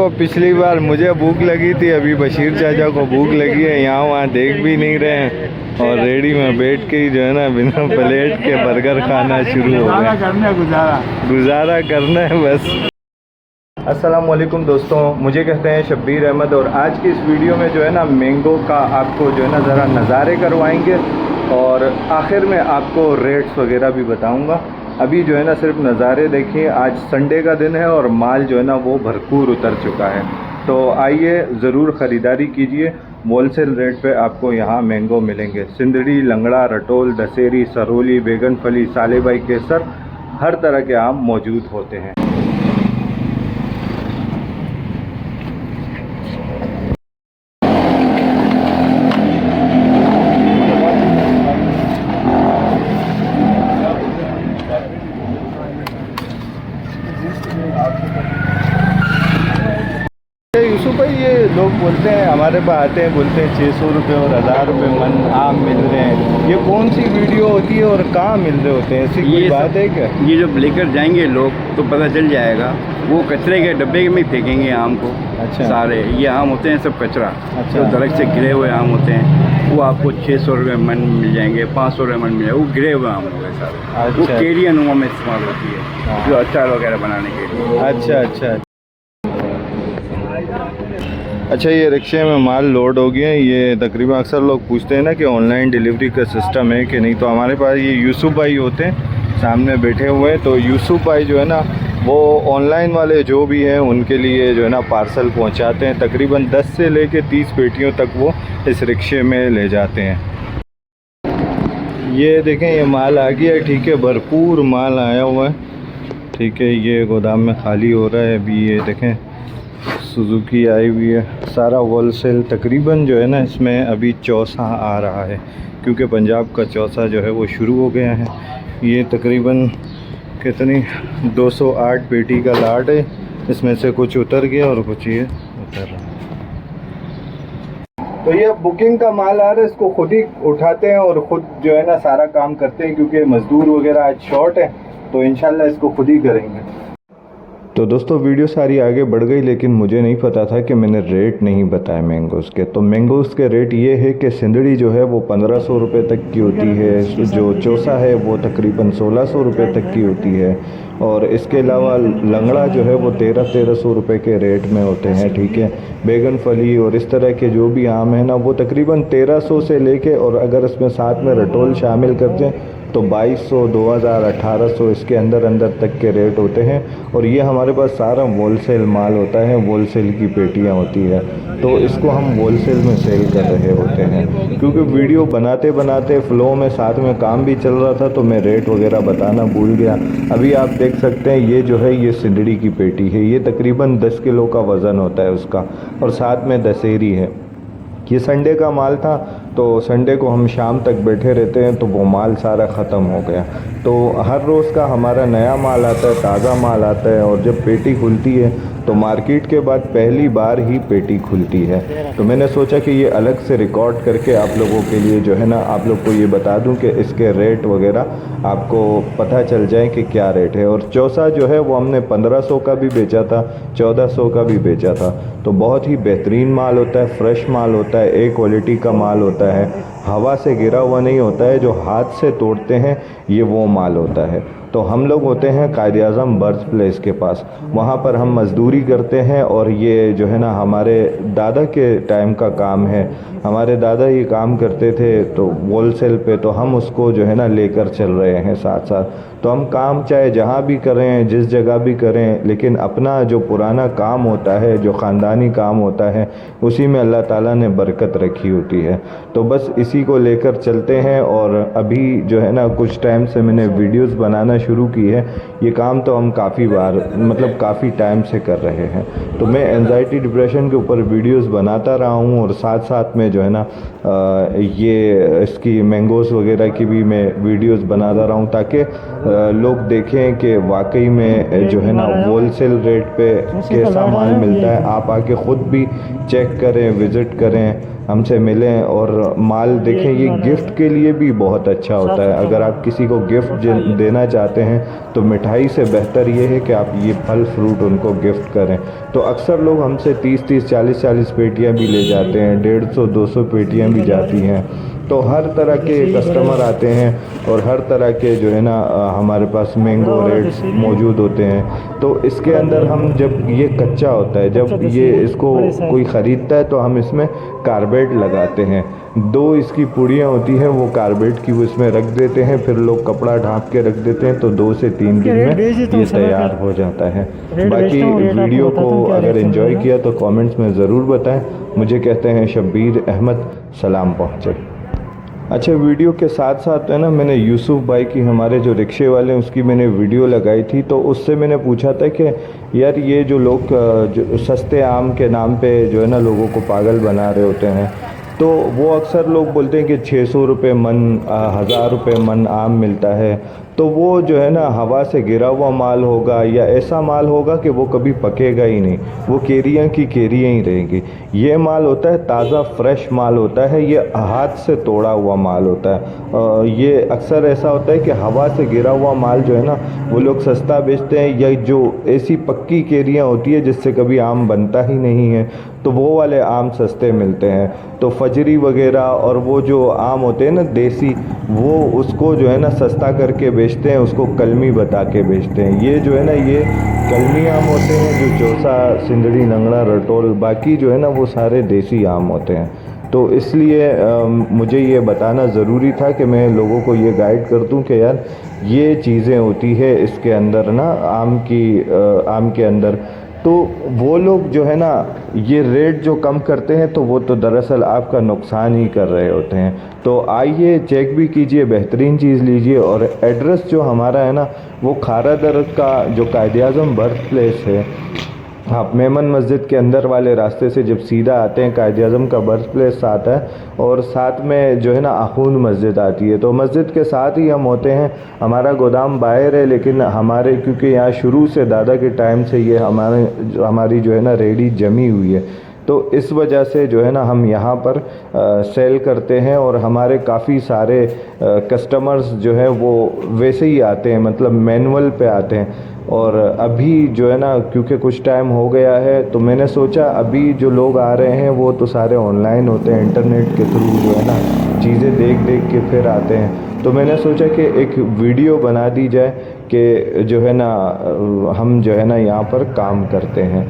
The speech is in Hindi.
देखो पिछली बार मुझे भूख लगी थी, अभी बशीर चाचा को भूख लगी है, यहाँ वहाँ देख भी नहीं रहे हैं और रेडी में बैठ के ही जो है ना बिना प्लेट के बर्गर खाना शुरू हो गया। गुजारा करना है बस। अस्सलाम वालेकुम दोस्तों, मुझे कहते हैं शब्बीर अहमद और आज की इस वीडियो में जो है ना मैंगो का आपको जो है ना ज़रा नज़ारे करवाएंगे और आखिर में आपको रेट्स वगैरह भी बताऊंगा। अभी जो है ना सिर्फ नज़ारे देखिए, आज संडे का दिन है और माल जो है ना वो भरपूर उतर चुका है। तो आइए ज़रूर ख़रीदारी कीजिए, होलसेल रेट पे आपको यहाँ मैंगो मिलेंगे। सिंदड़ी, लंगड़ा, रटोल, दशहरी, सरोली, बेगनफली, सालेबाई, केसर, हर तरह के आम मौजूद होते हैं। यूसुफ भाई, ये लोग बोलते हैं हमारे पास आते हैं, बोलते हैं 600 रुपये और 1000 रुपये मन आम मिल रहे हैं। ये कौन सी वीडियो होती है और कहाँ मिल रहे होते हैं, ऐसी कोई बात है क्या? ये जब लेकर जाएंगे लोग तो पता चल जाएगा। वो कचरे के डब्बे में फेंकेंगे आम को। अच्छा। सारे ये आम होते हैं सब कचरा। अच्छा। तो दरख्त से गिरे हुए आम होते हैं, वो आपको 600 रुपये मन मिल जाएंगे, 500 रुपये मन मिल जाएगा। वो गिरे हुए आम होंगे सारे। अच्छा। वो केरी अनुमा में इस्तेमाल होती है, जो अचार वगैरह बनाने के लिए। अच्छा अच्छा अच्छा। ये रिक्शे में माल लोड हो गया है। ये तकरीबन अक्सर लोग पूछते हैं ना कि ऑनलाइन डिलीवरी का सिस्टम है कि नहीं, तो हमारे पास ये यूसुफ भाई होते हैं सामने बैठे हुए हैं। तो यूसुफ भाई जो है ना वो ऑनलाइन वाले जो भी हैं उनके लिए जो है ना पार्सल पहुंचाते हैं। तकरीबन 10 से लेके 30 पेटियों तक वो इस रिक्शे में ले जाते हैं। ये देखें, ये माल आ गया है, ठीक है, भरपूर माल आया हुआ है, ठीक है। ये गोदाम में खाली हो रहा है अभी। ये देखें सुजुकी आई हुई है, सारा होलसेल। तकरीबन जो है ना इसमें अभी चौसा आ रहा है क्योंकि पंजाब का चौसा जो है वो शुरू हो गया है। ये तकरीबन कितनी 208 पेटी का लाट है, इसमें से कुछ उतर गया और कुछ ये उतर रहा है। तो ये बुकिंग का माल आ रहा है, इसको खुद ही उठाते हैं और ख़ुद जो है ना सारा काम करते हैं क्योंकि मज़दूर वगैरह आज शॉर्ट है, तो इंशाल्लाह इसको खुद ही करेंगे। तो दोस्तों वीडियो सारी आगे बढ़ गई, लेकिन मुझे नहीं पता था कि मैंने रेट नहीं बताया मैंगोज़ के। तो मैंगोज़ के रेट ये है कि सिंदड़ी जो है वो 1500 रुपये तक की होती है, जो चौसा है वो तकरीबन 1600 रुपये तक की होती है, और इसके अलावा लंगड़ा जो है वो 1300 रुपये के रेट में होते हैं, ठीक है। बैगन फली और इस तरह के जो भी आम है ना वो तकरीबन 1300 से लेके, और अगर इसमें साथ में रटोल शामिल कर दें तो 2200, 2000, 1800 इसके अंदर तक के रेट होते हैं। और ये हमारे पास सारा होलसेल माल होता है, होलसेल की पेटियाँ होती है, तो इसको हम होलसेल में सेल कर रहे होते हैं। क्योंकि वीडियो बनाते बनाते फ़्लो में साथ में काम भी चल रहा था तो मैं रेट वगैरह बताना भूल गया। अभी आप देख सकते हैं ये जो है ये सिंदड़ी की पेटी है, ये तकरीबन 10 किलो का वज़न होता है उसका, और साथ में दशहरी है। ये संडे का माल था तो संडे को हम शाम तक बैठे रहते हैं तो वो माल सारा ख़त्म हो गया। तो हर रोज़ का हमारा नया माल आता है, ताज़ा माल आता है, और जब पेटी खुलती है तो मार्केट के बाद पहली बार ही पेटी खुलती है। तो मैंने सोचा कि ये अलग से रिकॉर्ड करके आप लोगों के लिए जो है ना आप लोग को ये बता दूं कि इसके रेट वगैरह आपको पता चल जाए कि क्या रेट है। और चौसा जो है वो हमने 1500 का भी बेचा था, 1400 का भी बेचा था। तो बहुत ही बेहतरीन माल होता है, फ्रेश माल होता है, ए क्वालिटी का माल होता है, हवा से गिरा हुआ नहीं होता है, जो हाथ से तोड़ते हैं ये वो माल होता है। तो हम लोग होते हैं कायद आज़म बर्थ प्लेस के पास, वहाँ पर हम मज़दूरी करते हैं, और ये जो है ना हमारे दादा के टाइम का काम है। हमारे दादा ये काम करते थे तो होलसेल पे, तो हम उसको जो है ना लेकर चल रहे हैं साथ साथ। तो हम काम चाहे जहाँ भी करें, जिस जगह भी करें, लेकिन अपना जो पुराना काम होता है, जो ख़ानदानी काम होता है, उसी में अल्लाह ताला ने बरकत रखी होती है। तो बस इसी को लेकर चलते हैं। और अभी जो है ना कुछ टाइम से मैंने वीडियोस बनाना शुरू की है। ये काम तो हम काफ़ी बार मतलब काफ़ी टाइम से कर रहे हैं। तो मैं एंजाइटी डिप्रेशन के ऊपर वीडियोस बनाता रहा हूँ, और साथ साथ में जो है ना ये इसकी मैंगोज़ वगैरह की भी मैं वीडियोस बनाता रहा हूँ, ताकि लोग देखें कि वाकई में जो है ना होलसेल रेट पे कैसा माल मिलता है। आप आके ख़ुद भी चेक करें, विज़िट करें, हमसे मिलें और माल देखें। ये गिफ्ट के लिए भी बहुत अच्छा होता है। अगर आप किसी को गिफ्ट देना चाहते आते हैं तो मिठाई से बेहतर ये है कि आप ये फल फ्रूट उनको गिफ्ट करें। तो अक्सर लोग हमसे 30-30, 40-40 पेटियाँ भी ले जाते हैं, 150-200 पेटियाँ भी जाती हैं। तो हर तरह के कस्टमर आते हैं और हर तरह के जो है ना हमारे पास मैंगो रेट्स मौजूद होते हैं। तो इसके अंदर हम जब ये कच्चा होता है, जब ये इसको कोई ख़रीदता है तो हम इसमें कार्बेट लगाते हैं। 2 इसकी पुड़ियाँ होती हैं वो कार्बेट की, वो इसमें रख देते हैं, फिर लोग कपड़ा ढाँप के रख देते हैं, तो 2 से 3 दिन में ये तैयार हो जाता है। बाकी वीडियो को अगर एंजॉय किया तो कमेंट्स में ज़रूर बताएं। मुझे कहते हैं शब्बीर अहमद, सलाम पहुँचे। अच्छा, वीडियो के साथ साथ है ना मैंने यूसुफ भाई की, हमारे जो रिक्शे वाले हैं, उसकी मैंने वीडियो लगाई थी। तो उससे मैंने पूछा था कि यार ये जो लोग जो सस्ते आम के नाम पे जो है ना लोगों को पागल बना रहे होते हैं, तो वो अक्सर लोग बोलते हैं कि 600 रुपये मन, 1000 रुपये मन आम मिलता है। तो वो जो है ना हवा से गिरा हुआ माल होगा या ऐसा माल होगा कि वो कभी पकेगा ही नहीं, वो केरियाँ की केरियाँ ही रहेंगी। ये माल होता है ताज़ा फ्रेश माल होता है, ये हाथ से तोड़ा हुआ माल होता है। ये अक्सर ऐसा होता है कि हवा से गिरा हुआ माल जो है ना वो लोग सस्ता बेचते हैं, या जो ऐसी पक्की केरियाँ होती है जिससे कभी आम बनता ही नहीं है, तो वो वाले आम सस्ते मिलते हैं। तो फजरी वगैरह और वो जो आम होते हैं ना देसी, वो उसको जो है ना सस्ता करके बेचते हैं, उसको कलमी बता के बेचते हैं। ये जो है ना ये कलमी आम होते हैं, जो चौसा, सिंदड़ी, लंगड़ा, रटोल, बाकी जो है ना वो सारे देसी आम होते हैं। तो इसलिए मुझे ये बताना ज़रूरी था कि मैं लोगों को ये गाइड कर दूं कि यार ये चीज़ें होती है इसके अंदर ना, आम के अंदर। तो वो लोग जो है ना ये रेट जो कम करते हैं तो वो तो दरअसल आपका नुकसान ही कर रहे होते हैं। तो आइए चेक भी कीजिए, बेहतरीन चीज़ लीजिए। और एड्रेस जो हमारा है ना वो खारा दर का जो कायद-ए-आज़म बर्थ प्लेस है, आप मेमन मस्जिद के अंदर वाले रास्ते से जब सीधा आते हैं कायद-ए-आज़म का बर्थ प्लेस आता है, और साथ में जो है ना आखून मस्जिद आती है। तो मस्जिद के साथ ही हम होते हैं। हमारा गोदाम बाहर है, लेकिन हमारे क्योंकि यहाँ शुरू से दादा के टाइम से ये हमारी जो है ना रेडी जमी हुई है, तो इस वजह से जो है ना हम यहाँ पर सेल करते हैं। और हमारे काफ़ी सारे कस्टमर्स जो है वो वैसे ही आते हैं, मतलब मैनुअल पे आते हैं। और अभी जो है ना क्योंकि कुछ टाइम हो गया है, तो मैंने सोचा अभी जो लोग आ रहे हैं वो तो सारे ऑनलाइन होते हैं, इंटरनेट के थ्रू जो है ना चीज़ें देख देख के फिर आते हैं। तो मैंने सोचा कि एक वीडियो बना दी जाए कि जो है ना हम जो है ना यहाँ पर काम करते हैं।